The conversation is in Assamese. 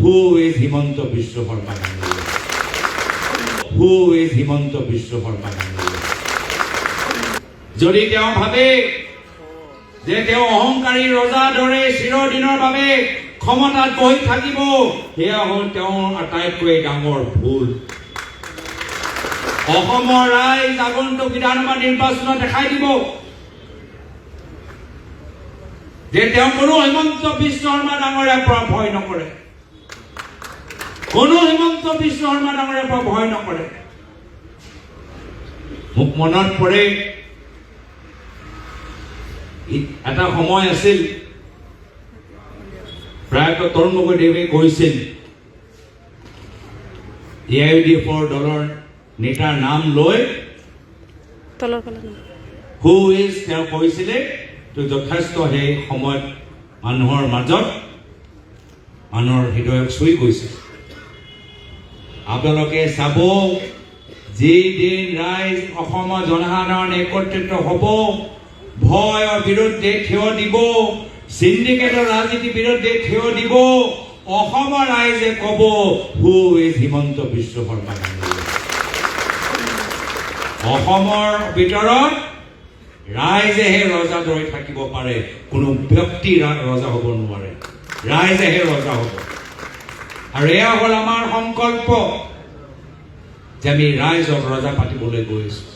হু ইজ হিমন্ত বিশ্ব শৰ্মা ডাঙৰীয়া? হু ইজ হিমন্ত বিশ্ব শৰ্মা ডাঙৰীয়া? যদি তেওঁ ভাবে যে তেওঁ অহংকাৰী ৰজাৰ দৰে চিৰদিনৰ বাবে ক্ষমতাত বহি থাকিব, সেয়া হ'ল তেওঁৰ আটাইতকৈ ডাঙৰ ভুল। অসমৰ ৰাইজ আগন্তুক বিধানসভা নিৰ্বাচনত দেখাই দিব যে তেওঁ কোনো হিমন্ত বিশ্ব শৰ্মা ডাঙৰীয়াৰ পৰা ভয় নকৰে, কোনো হিমন্ত বিশ্ব শৰ্মা ডাঙৰীয়াৰ পৰা ভয় নকৰে। মোক মনত পৰে এটা সময় আছিল, প্ৰায়তঃ তৰুণ গগৈদেৱে কৈছিল, AIUDFৰ দলৰ নেতাৰ নাম লৈ হু ইজ তেওঁ কৈছিলে, তো যথেষ্ট সেই সময়ত মানুহৰ মাজত মানুহৰ হৃদয়ক চুই গৈছে। আপোনালোকে চাব, যিদিন ৰাইজ অসমৰ জনসাধাৰণ একত্ৰিত হ'ব, ভয়ৰ বিৰুদ্ধে থিয় দিব, চিণ্ডিকেটৰ ৰাজনীতিৰ বিৰুদ্ধে থিয় দিব, অসমৰ ৰাইজে ক'ব হু ইজ হিমন্ত বিশ্ব শৰ্মা ডাঙৰীয়া। অসমৰ ভিতৰত ৰাইজেহে ৰজা দৰে থাকিব পাৰে, কোনো ব্যক্তি ৰজা হ'ব নোৱাৰে, ৰাইজেহে ৰজা হ'ব। আৰু এয়া হ'ল আমাৰ সংকল্প যে আমি ৰাইজক ৰজা পাতিবলৈ গৈ আছো।